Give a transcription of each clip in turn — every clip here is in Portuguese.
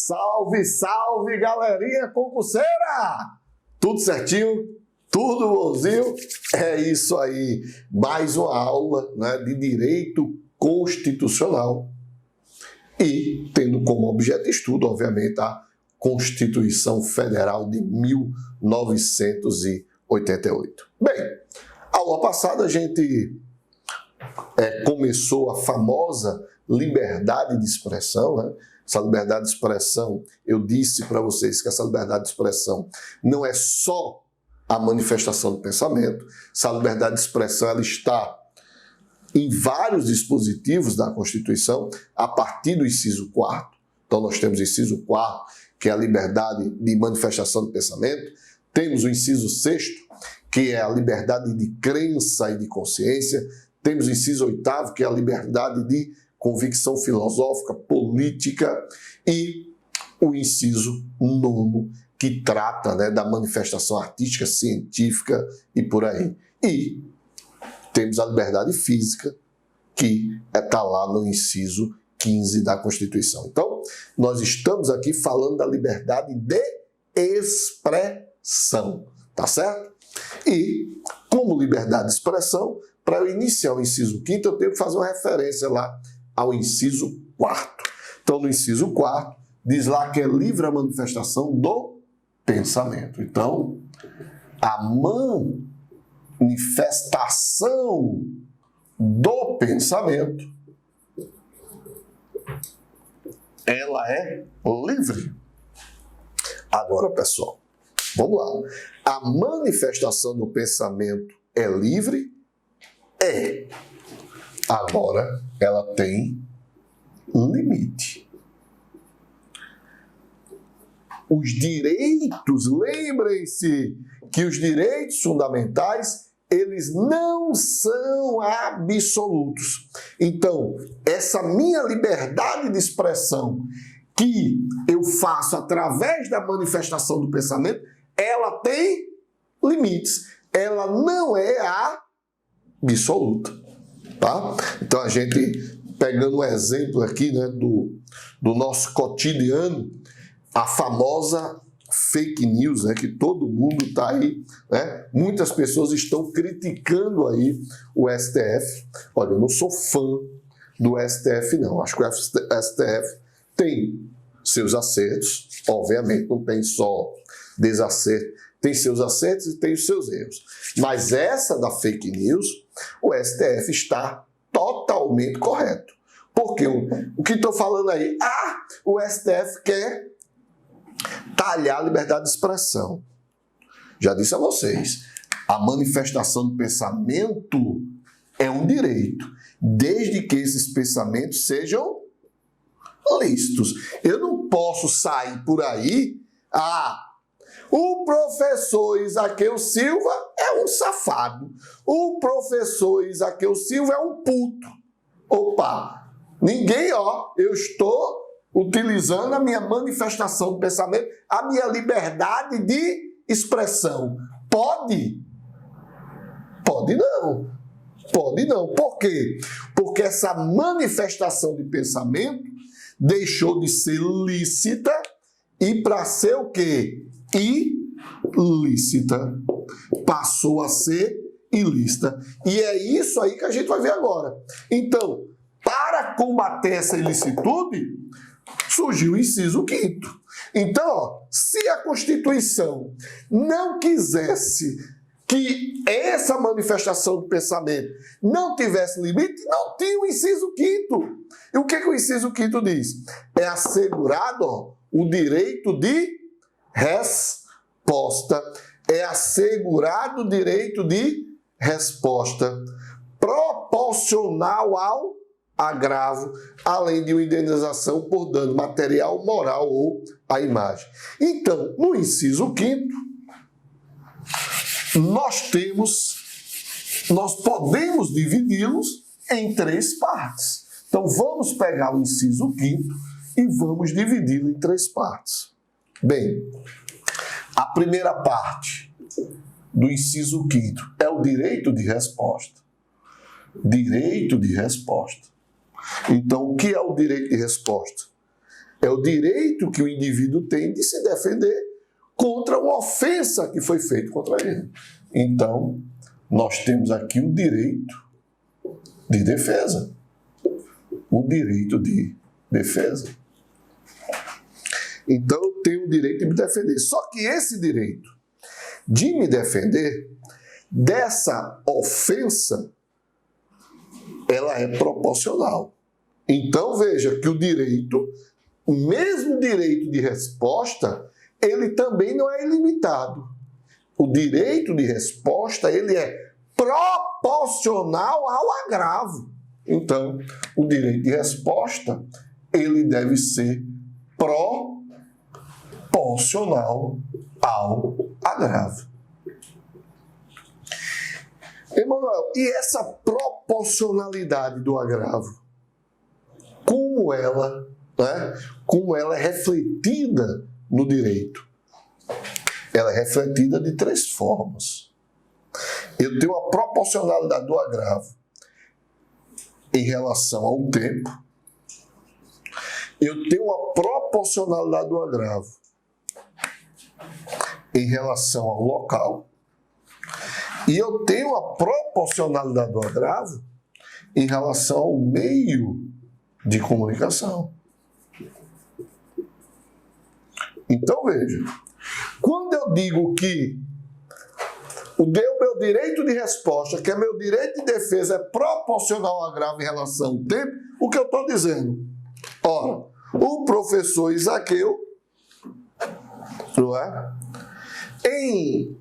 Salve, salve, galerinha concurseira! Tudo certinho? Tudo bonzinho? É isso aí, mais uma aula, né, de Direito Constitucional e tendo como objeto de estudo, obviamente, a Constituição Federal de 1988. Bem, aula passada a gente começou a famosa liberdade de expressão, né? Essa liberdade de expressão, eu disse para vocês que essa liberdade de expressão não é só a manifestação do pensamento, essa liberdade de expressão ela está em vários dispositivos da Constituição, a partir do inciso 4º. Então nós temos o inciso 4º, que é a liberdade de manifestação do pensamento, temos o inciso 6º, que é a liberdade de crença e de consciência, temos o inciso 8º, que é a liberdade de convicção filosófica, política, e o inciso 9º, que trata, né, da manifestação artística, científica e por aí. E temos a liberdade física, que está lá no inciso 15 da Constituição. Então, nós estamos aqui falando da liberdade de expressão, tá certo? E, como liberdade de expressão, para eu iniciar o inciso 5º, eu tenho que fazer uma referência lá ao inciso 4º. Então, no inciso 4º, diz lá que é livre a manifestação do pensamento. Então, a manifestação do pensamento, ela é livre. Agora, pessoal, vamos lá. A manifestação do pensamento é livre? É. Agora, ela tem limite. Os direitos, lembrem-se que os direitos fundamentais, eles não são absolutos. Então, essa minha liberdade de expressão que eu faço através da manifestação do pensamento, ela tem limites. Ela não é absoluta. Tá? Então, a gente, pegando um exemplo aqui, né, do nosso cotidiano, a famosa fake news, né, que todo mundo está aí, né? Muitas pessoas estão criticando aí o STF. Olha, eu não sou fã do STF, não. Acho que o STF tem seus acertos, obviamente, não tem só desacerto, tem seus acertos e tem os seus erros. Mas essa da fake news, o STF está totalmente correto. Porque o que estou falando aí? O STF quer talhar a liberdade de expressão. Já disse a vocês, a manifestação do pensamento é um direito, desde que esses pensamentos sejam lícitos. Eu não posso sair por aí, o professor Isaqueu Silva é um safado. O professor Isaqueu Silva é um puto. Opa, eu estou utilizando a minha manifestação do pensamento, a minha liberdade de expressão. Pode? Pode não. Pode não. Por quê? Porque essa manifestação de pensamento deixou de ser lícita e para ser o quê? Ilícita. Passou a ser ilícita. E é isso aí que a gente vai ver agora. Então, para combater essa ilicitude, surgiu o inciso 5º. Então, se a Constituição não quisesse que essa manifestação do pensamento não tivesse limite, não tinha o inciso 5º. E o que o inciso 5º diz? É assegurado o direito de resposta. É assegurado o direito de resposta proporcional ao agravo, além de uma indenização por dano material, moral ou à imagem. Então, no inciso 5º, nós podemos dividi-los em 3 partes. Então, vamos pegar o inciso 5º e vamos dividi-lo em 3 partes. Bem, a primeira parte do inciso 5º é o direito de resposta. Direito de resposta. Então, o que é o direito de resposta? É o direito que o indivíduo tem de se defender contra uma ofensa que foi feita contra ele. Então, nós temos aqui o direito de defesa. O direito de defesa. Então, eu tenho o direito de me defender. Só que esse direito de me defender dessa ofensa, ela é proporcional. Então, veja que o direito, o mesmo direito de resposta, ele também não é ilimitado. O direito de resposta, ele é proporcional ao agravo. Então, o direito de resposta, ele deve ser proporcional ao agravo. Emanuel, e essa proporcionalidade do agravo? Como ela é refletida no direito? Ela é refletida de 3 formas. Eu tenho a proporcionalidade do agravo em relação ao tempo. Eu tenho a proporcionalidade do agravo em relação ao local. E eu tenho a proporcionalidade do agravo em relação ao meio de comunicação. Então, veja, quando eu digo que o meu direito de resposta, que é meu direito de defesa, é proporcional ao agravo em relação ao tempo, o que eu estou dizendo? Ora, o professor Isaqueu, não é? Em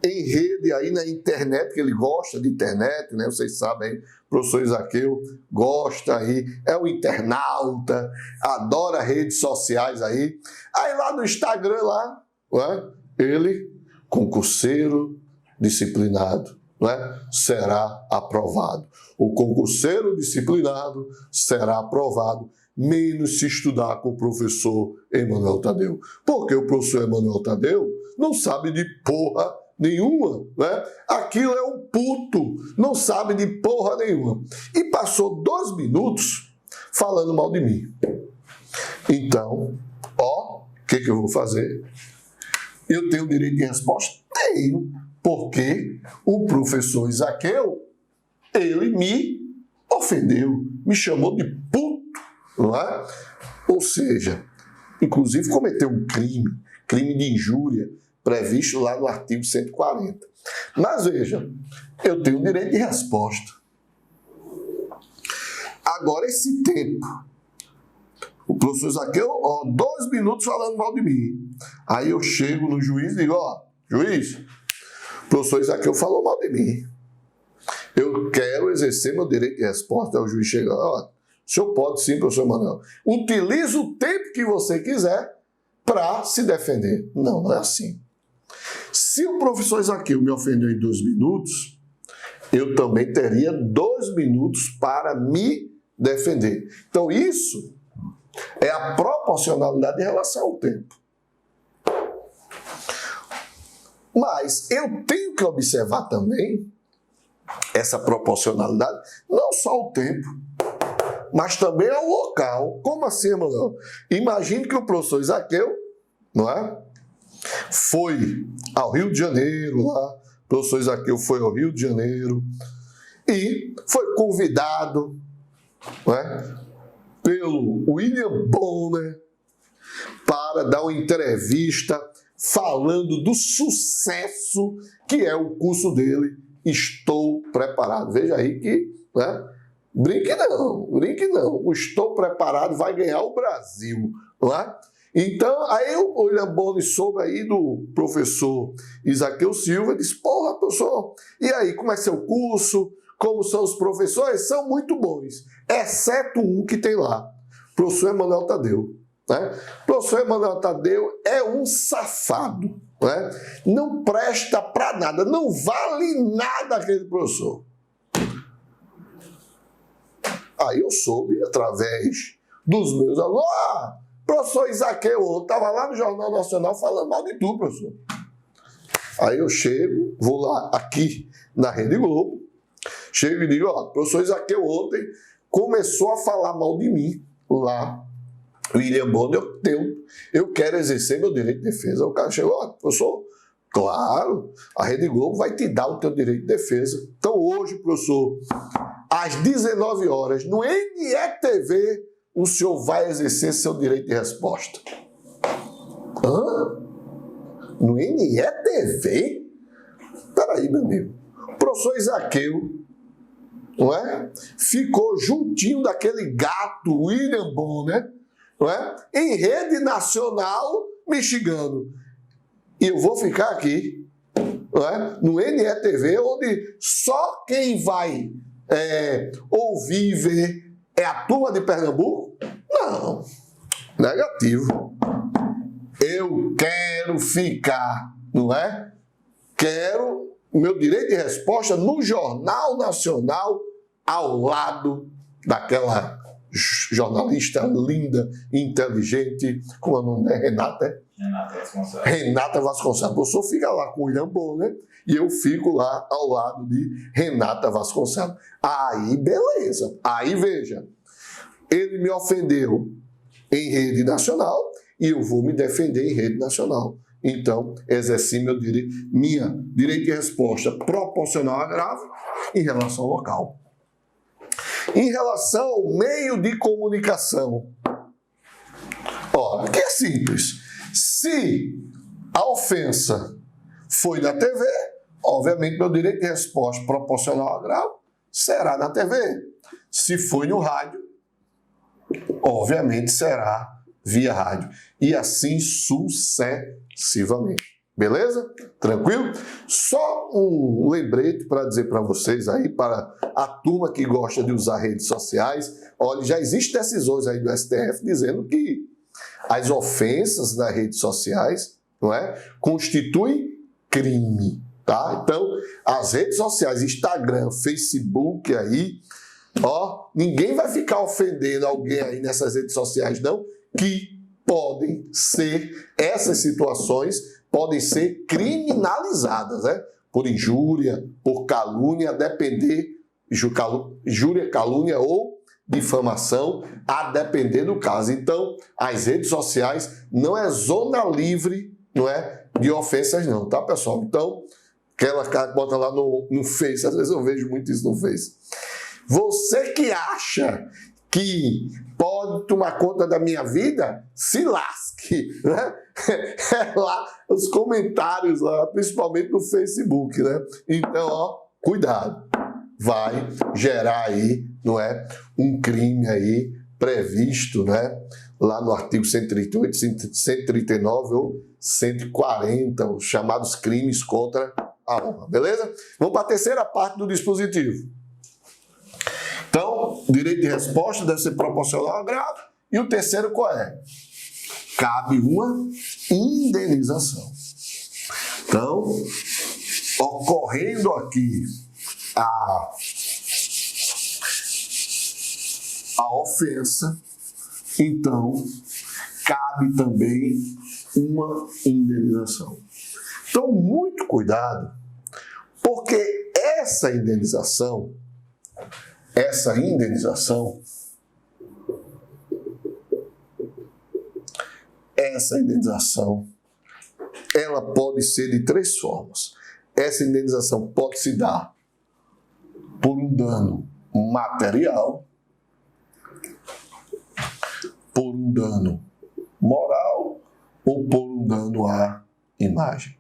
rede aí na internet, que ele gosta de internet, né? Vocês sabem, o professor Isaqueu gosta aí, é um internauta, adora redes sociais aí. Aí lá no Instagram, lá, não é? Ele, concurseiro disciplinado, não é? Será aprovado. O concurseiro disciplinado será aprovado, menos se estudar com o professor Emanuel Tadeu. Porque o professor Emanuel Tadeu não sabe de porra nenhuma, né? Aquilo é um puto, não sabe de porra nenhuma. E passou 2 minutos falando mal de mim. Então, o que eu vou fazer? Eu tenho direito de resposta? Tenho, porque o professor Isaqueu, ele me ofendeu, me chamou de puto, não é? Ou seja, inclusive cometeu um crime de injúria, previsto lá no artigo 140. Mas veja, eu tenho direito de resposta. Agora, esse tempo, o professor Isaqueu, 2 minutos falando mal de mim. Aí eu chego no juiz e digo, juiz, o professor Isaqueu falou mal de mim. Eu quero exercer meu direito de resposta. Aí o juiz chega, o senhor pode sim, professor Manuel. Utilize o tempo que você quiser para se defender. Não, não é assim. Se o professor Isaqueu me ofendeu em 2 minutos, eu também teria 2 minutos para me defender. Então, isso é a proporcionalidade em relação ao tempo. Mas eu tenho que observar também essa proporcionalidade, não só o tempo, mas também ao local. Como assim, Emanuel? Imagine que o professor Isaqueu, não é? Foi ao Rio de Janeiro, lá, o professor Isaqueu foi ao Rio de Janeiro e foi convidado, não é, pelo William Bonner para dar uma entrevista falando do sucesso que é o curso dele, Estou Preparado. Veja aí que, né, brinque não, o Estou Preparado vai ganhar o Brasil, não é? Então, aí o William Bonner soube aí do professor Isaqueu Silva e disse, porra, professor, e aí, como é seu curso? Como são os professores? São muito bons, exceto um que tem lá, professor Emanuel Tadeu. Né? O professor Emanuel Tadeu é um safado, né? Não presta para nada, não vale nada aquele professor. Aí eu soube, através dos meus alunos, professor Isaqueu, estava lá no Jornal Nacional falando mal de tu, professor. Aí eu chego, vou lá aqui na Rede Globo, chego e digo, professor Isaqueu ontem começou a falar mal de mim lá William Bonner, eu quero exercer meu direito de defesa. O cara chegou, professor, claro, a Rede Globo vai te dar o teu direito de defesa. Então hoje, professor, às 19 horas, no NETV, o senhor vai exercer seu direito de resposta. Hã? No NETV? Peraí, meu amigo. O professor Isaqueu, não é? Ficou juntinho daquele gato William Bonner, não é? Em rede nacional mexicano. E eu vou ficar aqui, não é? No NETV, onde só quem vai ouvir e ver é a turma de Pernambuco? Não, negativo. Eu quero ficar, não é? Quero meu direito de resposta no Jornal Nacional, ao lado daquela jornalista linda, inteligente, como é o nome dela? Renata? Renata Vasconcelos. O professor fica lá com o William Bonner e eu fico lá ao lado de Renata Vasconcelos. Aí, beleza. Aí, veja, ele me ofendeu em rede nacional e eu vou me defender em rede nacional. Então, exerci meu direito de resposta proporcional a grave em relação ao local. Em relação ao meio de comunicação, que é simples. Se a ofensa foi na TV, obviamente meu direito de resposta proporcional a grave será na TV. Se foi no rádio, obviamente será via rádio. E assim sucessivamente. Beleza? Tranquilo? Só um lembrete para dizer para vocês aí, para a turma que gosta de usar redes sociais. Olha, já existem decisões aí do STF dizendo que as ofensas nas redes sociais, não é, constituem crime, tá? Então, as redes sociais, Instagram, Facebook aí, ninguém vai ficar ofendendo alguém aí nessas redes sociais, não, que podem ser, essas situações podem ser criminalizadas, né? Por injúria, por calúnia, a depender, injúria, calúnia ou difamação, a depender do caso. Então, as redes sociais não é zona livre, não é, de ofensas não, tá, pessoal? Então, aquela cara que bota lá no Face, às vezes eu vejo muito isso no Face. Você que acha que pode tomar conta da minha vida, se lasque, né? É lá os comentários lá, principalmente no Facebook, né? Então, cuidado. Vai gerar aí, não é, um crime aí previsto, né, lá no artigo 138, 139 ou 140, os chamados crimes contra a honra, beleza? Vamos para a terceira parte do dispositivo. Então, o direito de resposta deve ser proporcional ao grave. E o terceiro qual é? Cabe uma indenização. Então, ocorrendo aqui a ofensa, então cabe também uma indenização. Então, muito cuidado, porque essa indenização, ela pode ser de três formas. Essa indenização pode se dar por um dano material, por um dano moral ou por um dano à imagem.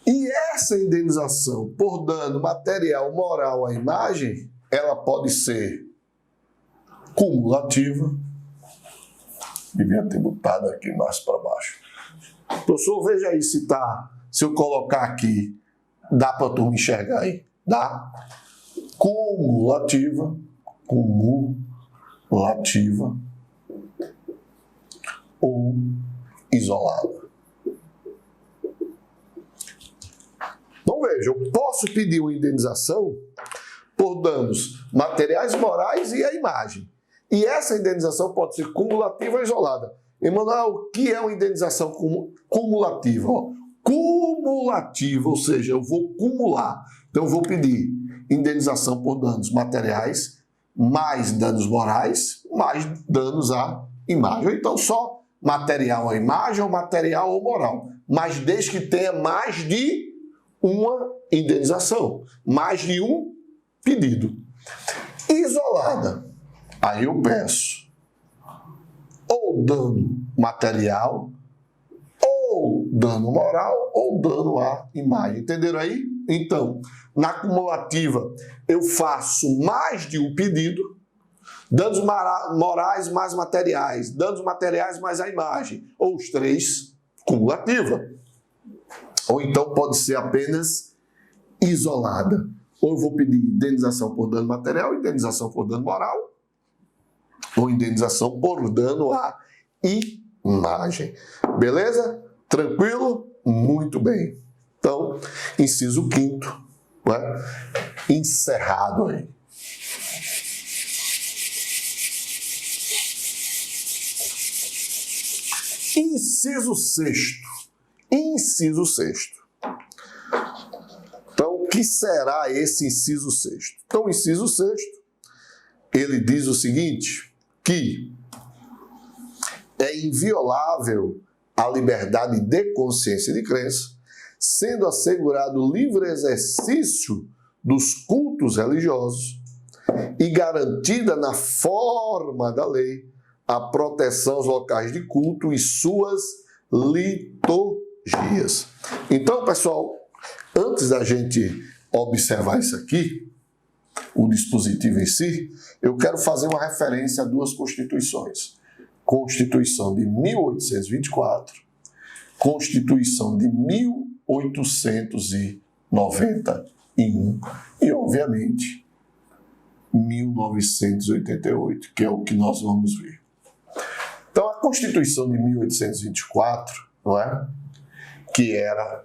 E essa indenização por dano material, moral à imagem, ela pode ser cumulativa. Devia ter botado aqui mais para baixo. Professor, veja aí se eu colocar aqui, dá para tu me enxergar aí? Dá. Cumulativa ou isolada. Então veja, eu posso pedir uma indenização por danos materiais, morais e a imagem. E essa indenização pode ser cumulativa ou isolada. Emanuel, o que é uma indenização cumulativa? Cumulativa, ou seja, eu vou cumular. Então eu vou pedir indenização por danos materiais, mais danos morais, mais danos à imagem. Ou então só material à imagem ou material ou moral. Mas desde que tenha mais de uma indenização, mais de um pedido. Isolada, aí eu peço ou dano material, ou dano moral, ou dano à imagem. Entenderam aí? Então, na cumulativa, eu faço mais de um pedido, danos morais mais materiais, danos materiais mais a imagem, ou os três, cumulativa. Ou então pode ser apenas isolada. Ou eu vou pedir indenização por dano material, indenização por dano moral, ou indenização por dano à imagem. Beleza? Tranquilo? Muito bem. Então, inciso 5º, né? Encerrado aí. Inciso 6º. Inciso 6º. Então, o que será esse inciso 6º? Então, o inciso 6º, ele diz o seguinte, que é inviolável a liberdade de consciência e de crença, sendo assegurado o livre exercício dos cultos religiosos e garantida na forma da lei a proteção aos locais de culto e suas liturgias. Então, pessoal, antes da gente observar isso aqui, o dispositivo em si, eu quero fazer uma referência a duas constituições. Constituição de 1824, Constituição de 1891 e, obviamente, 1988, que é o que nós vamos ver. Então, a Constituição de 1824, não é? Que era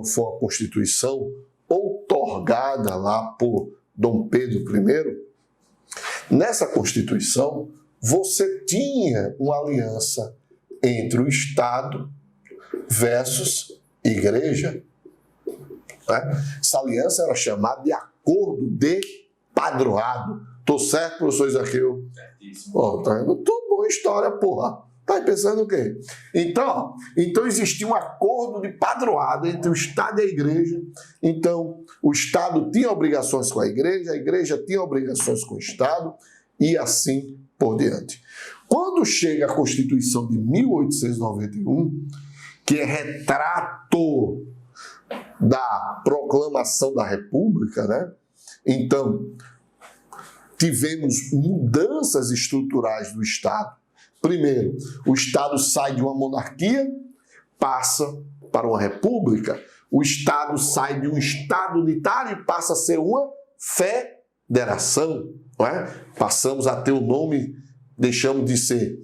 foi uma Constituição outorgada lá por Dom Pedro I. Nessa Constituição, você tinha uma aliança entre o Estado versus Igreja. Né? Essa aliança era chamada de Acordo de Padroado. Tô certo, professor Isaqueu? Certíssimo. Oh, tá vendo? Tudo bom, história, porra. Tá pensando o quê? Então existia um acordo de padroado entre o Estado e a Igreja. Então, o Estado tinha obrigações com a Igreja tinha obrigações com o Estado, e assim por diante. Quando chega a Constituição de 1891, que é retrato da proclamação da República, né? Então, tivemos mudanças estruturais do Estado. Primeiro, o Estado sai de uma monarquia, passa para uma república. O Estado sai de um Estado unitário e passa a ser uma federação. Não é? Passamos a ter o nome, deixamos de ser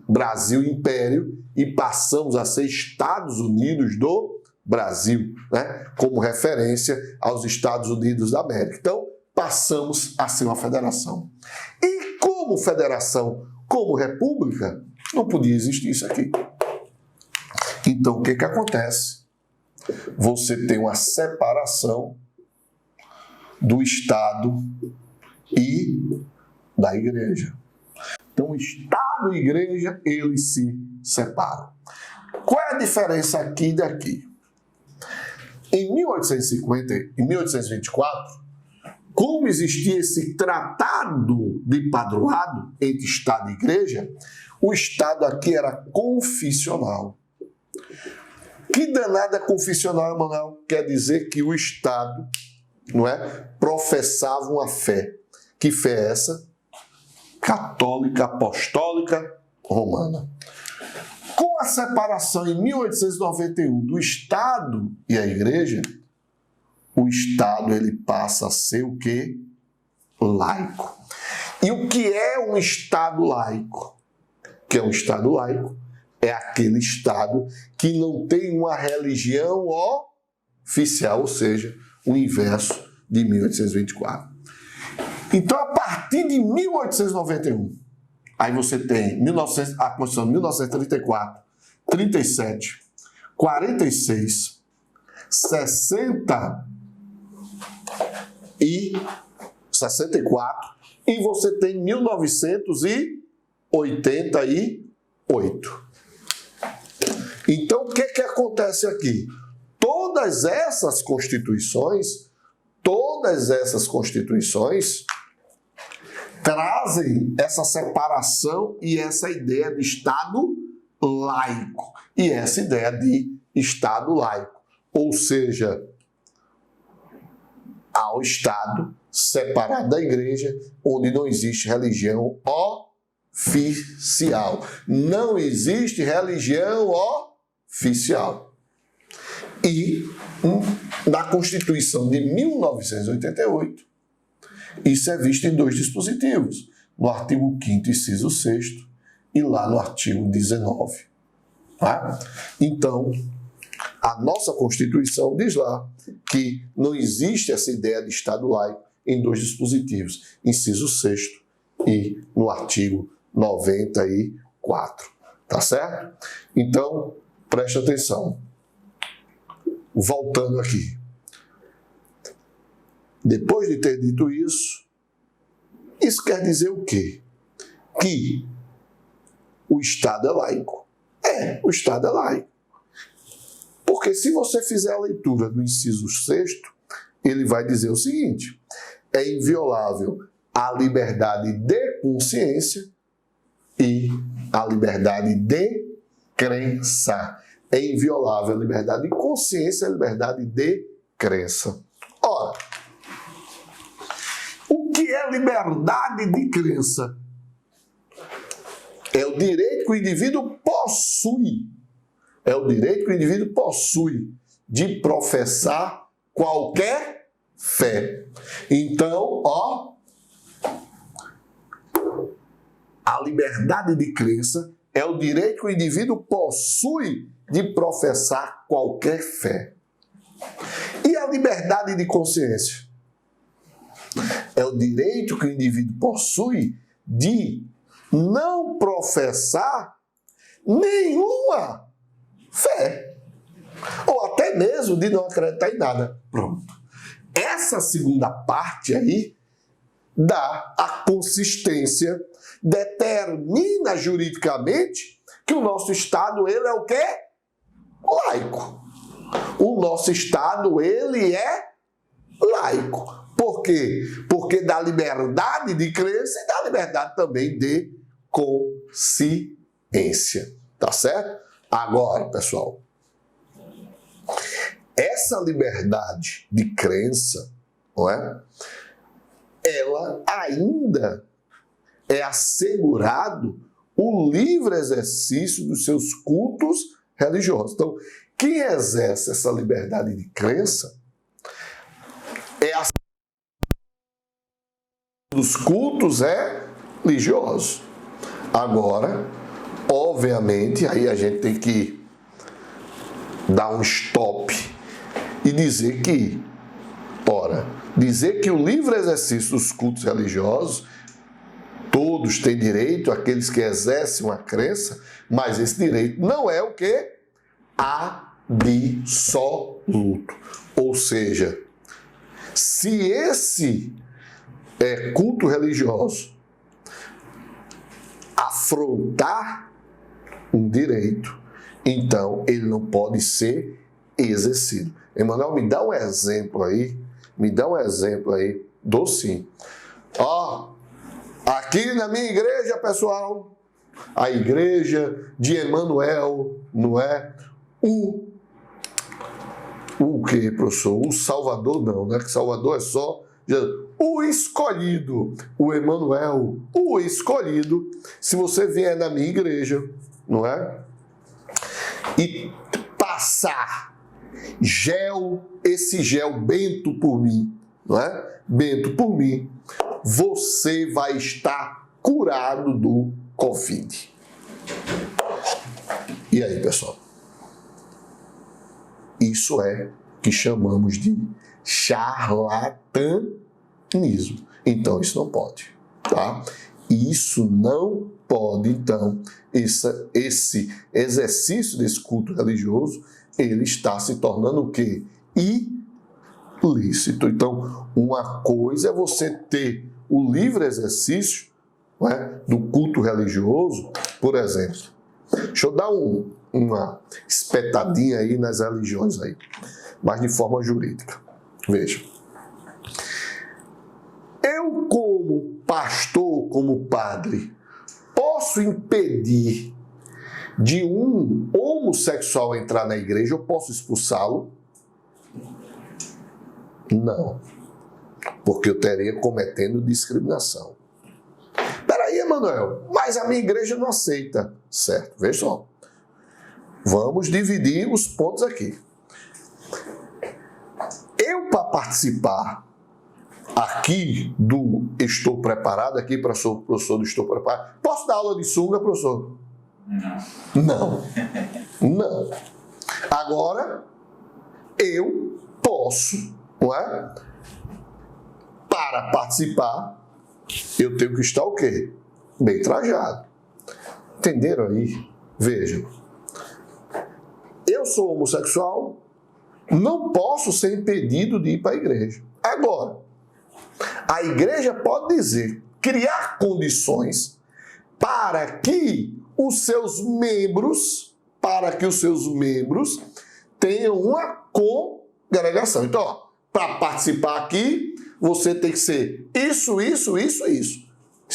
Brasil Império e passamos a ser Estados Unidos do Brasil, né? Como referência aos Estados Unidos da América. Então, passamos a ser uma federação. E como federação, como república, não podia existir isso aqui. Então, o que acontece? Você tem uma separação do Estado e da Igreja. Então, Estado e Igreja, eles se separam. Qual é a diferença aqui e daqui? Em 1850 e 1824, como existia esse tratado de padroado entre Estado e Igreja, o Estado aqui era confissional. Que danada confissional, Emanuel? Quer dizer que o Estado, não é, professava uma fé. Que fé é essa? Católica, apostólica, romana. Com a separação em 1891 do Estado e a Igreja, o Estado ele passa a ser o quê? Laico. E o que é um Estado laico? O que é um Estado laico? É aquele Estado que não tem uma religião oficial, ou seja, o inverso de 1824. Então, a partir de 1891, aí você tem a Constituição de 1934, 37, 46, 60 e 64 e você tem 1988. Então, o que acontece aqui? Todas essas constituições trazem essa separação e essa ideia de Estado laico. E essa ideia de Estado laico. Ou seja, há o Estado separado da Igreja, onde não existe religião oficial. Não existe religião oficial. E na Constituição de 1988, isso é visto em 2 dispositivos, no artigo 5º, inciso 6º, e lá no artigo 19. Tá? Então, a nossa Constituição diz lá que não existe essa ideia de Estado laico em 2 dispositivos, inciso 6º e no artigo 94. Tá certo? Então, preste atenção. Voltando aqui. Depois de ter dito isso quer dizer o quê? Que o Estado é laico. O Estado é laico. Porque se você fizer a leitura do inciso 6º, ele vai dizer o seguinte: é inviolável a liberdade de consciência e a liberdade de crença. É inviolável a liberdade de consciência e a liberdade de crença. Ora, o que é liberdade de crença? É o direito que o indivíduo possui. É o direito que o indivíduo possui de professar qualquer fé. Então, a liberdade de crença é o direito que o indivíduo possui de professar qualquer fé. E a liberdade de consciência? É o direito que o indivíduo possui de não professar nenhuma fé. Ou até mesmo de não acreditar em nada. Pronto. Essa segunda parte aí dá a consistência, determina juridicamente que o nosso Estado, ele é o quê? Laico. O nosso Estado, ele é laico. Por quê? Porque dá liberdade de crença e dá liberdade também de consciência. Tá certo? Agora, pessoal, essa liberdade de crença, não é? Ela ainda é assegurado o livre exercício dos seus cultos religiosos. Então, quem exerce essa liberdade de crença é a dos cultos religiosos. Agora, obviamente, aí a gente tem que dar um stop e dizer que, dizer que o livre exercício dos cultos religiosos, todos têm direito, aqueles que exercem uma crença, mas esse direito não é o quê? Absoluto. Ou seja, se esse culto religioso afrontar um direito, então ele não pode ser exercido. Emanuel, me dá um exemplo aí. Dou sim. Aqui na minha igreja, pessoal, a igreja de Emanuel, não é? O que, professor? O Salvador não, né? Que Salvador é só o escolhido, o Emanuel, o escolhido. Se você vier na minha igreja, não é? E passar esse gel bento por mim, não é? Bento por mim, você vai estar curado do Covid. E aí, pessoal? Isso é que chamamos de charlatanismo. Então, isso não pode, tá? Isso não pode, então, esse exercício desse culto religioso, ele está se tornando o quê? Ilícito. Então, uma coisa é você ter o livre exercício, não é, do culto religioso, por exemplo. Deixa eu dar uma espetadinha aí nas religiões aí, mas de forma jurídica. Veja. Eu, como pastor, como padre, posso impedir de um homossexual entrar na igreja? Eu posso expulsá-lo? Não. Porque eu estaria cometendo discriminação. Peraí, Emanuel, mas a minha igreja não aceita. Certo, veja só. Vamos dividir os pontos aqui. Eu, para participar aqui do Estou Preparado, aqui para o professor do Estou Preparado, posso dar aula de sunga, professor? Não. Não. Agora, eu posso, não é? Para participar, eu tenho que estar o quê? Bem trajado. Entenderam aí? Vejam. Eu sou homossexual, não posso ser impedido de ir para a igreja. Agora, a igreja pode dizer, criar condições para que os seus membros, tenham uma congregação. Então, para participar aqui, você tem que ser isso. Isso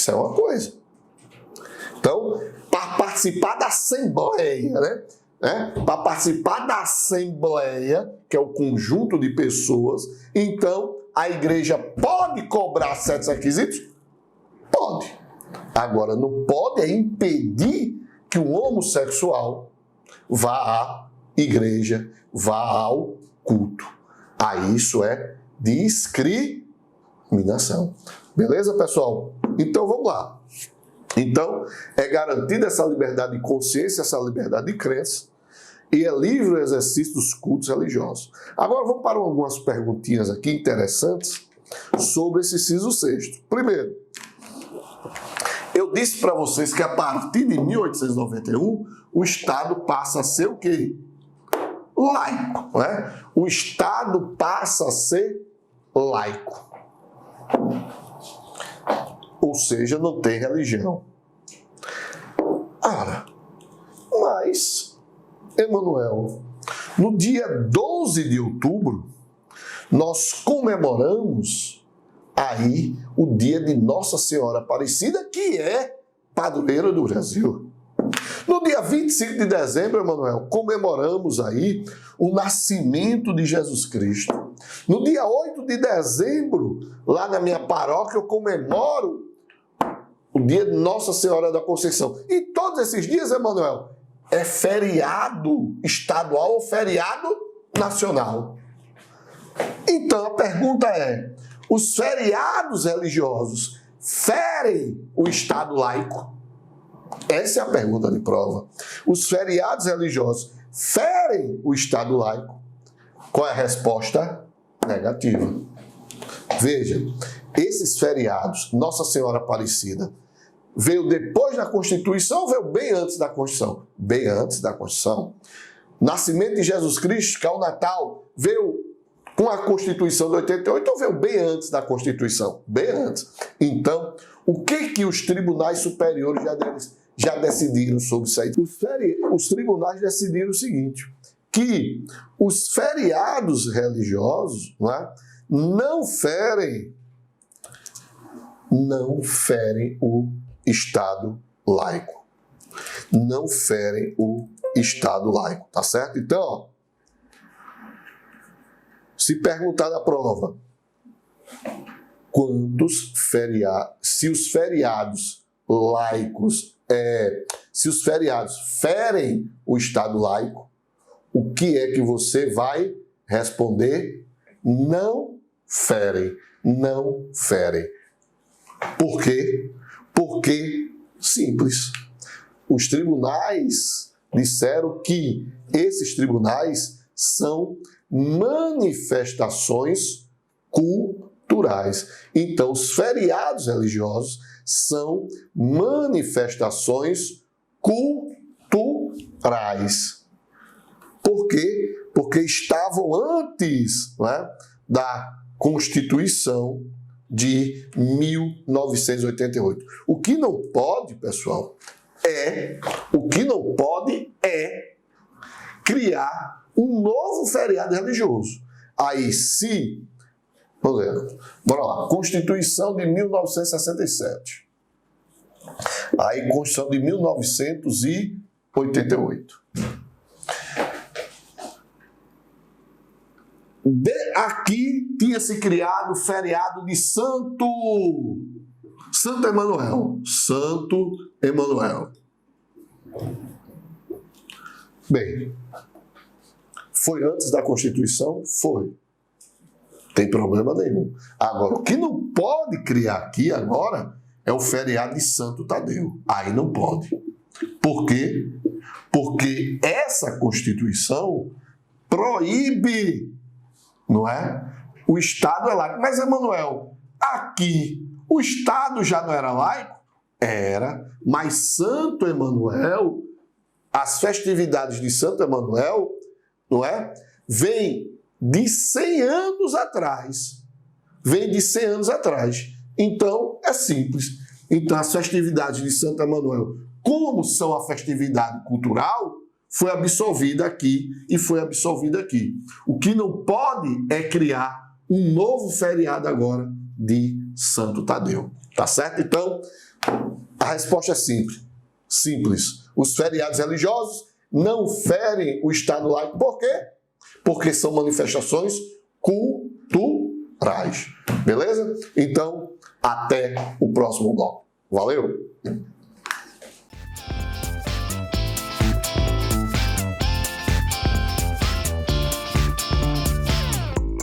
é uma coisa. Então, para participar da assembleia, né? Para participar da assembleia, que é o conjunto de pessoas, então a igreja pode cobrar certos requisitos? Pode. Agora, não pode impedir que um homossexual vá à igreja, vá ao culto. Aí isso é discriminação. Beleza, pessoal? Então vamos lá. Então, é garantida essa liberdade de consciência, essa liberdade de crença, e é livre o exercício dos cultos religiosos. Agora vamos para algumas perguntinhas aqui interessantes sobre esse inciso 6º. Primeiro, eu disse para vocês que a partir de 1891, o Estado passa a ser o quê? Laico, né? O Estado passa a ser laico. Ou seja, não tem religião. Ora, mas, Emanuel, no dia 12 de outubro, nós comemoramos aí o dia de Nossa Senhora Aparecida, que é padroeira do Brasil. No dia 25 de dezembro, Emanuel, comemoramos aí o nascimento de Jesus Cristo. No dia 8 de dezembro, lá na minha paróquia, eu comemoro o dia de Nossa Senhora da Conceição. E todos esses dias, Emanuel, é feriado estadual ou feriado nacional. Então a pergunta é, os feriados religiosos ferem o Estado laico? Essa é a pergunta de prova. Os feriados religiosos ferem o Estado laico? Qual é a resposta? Negativa. Veja, esses feriados, Nossa Senhora Aparecida, veio depois da Constituição ou veio bem antes da Constituição? Bem antes da Constituição. Nascimento de Jesus Cristo, que é o Natal, veio com a Constituição de 88 ou veio bem antes da Constituição? Bem antes. Então, o que os tribunais superiores já decidiram sobre isso aí? Os tribunais decidiram o seguinte, que os feriados religiosos, não ferem o Estado laico. Não ferem o Estado laico, tá certo? Então, ó, se perguntar na prova, se os feriados laicos, se os feriados ferem o Estado laico, o que é que você vai responder? Não ferem, não ferem. Por quê? Porque, simples, os tribunais disseram que esses tribunais são manifestações culturais. Então, os feriados religiosos são manifestações culturais. Por quê? Porque estavam antes, da Constituição de 1988. O que não pode, pessoal, é criar um novo feriado religioso. Aí, se, por exemplo, bora lá, Constituição de 1967. Aí, Constituição de 1988. Aqui tinha se criado o feriado de Santo Emanuel. Santo Emanuel. Bem, foi antes da Constituição? Foi. Tem problema nenhum. Agora, o que não pode criar aqui agora é o feriado de Santo Tadeu. Aí não pode. Por quê? Porque essa Constituição proíbe, não é? O Estado é laico. Mas, Emanuel, aqui o Estado já não era laico? Era. Mas Santo Emanuel, as festividades de Santo Emanuel, não é? Vem de 100 anos atrás. Vem de 100 anos atrás. Então, é simples. Então, as festividades de Santo Emanuel, como são a festividade cultural, foi absolvida aqui e foi absolvida aqui. O que não pode é criar um novo feriado agora de Santo Tadeu. Tá certo? Então, a resposta é simples. Simples. Os feriados religiosos não ferem o Estado laico. Por quê? Porque são manifestações culturais. Beleza? Então, até o próximo bloco. Valeu!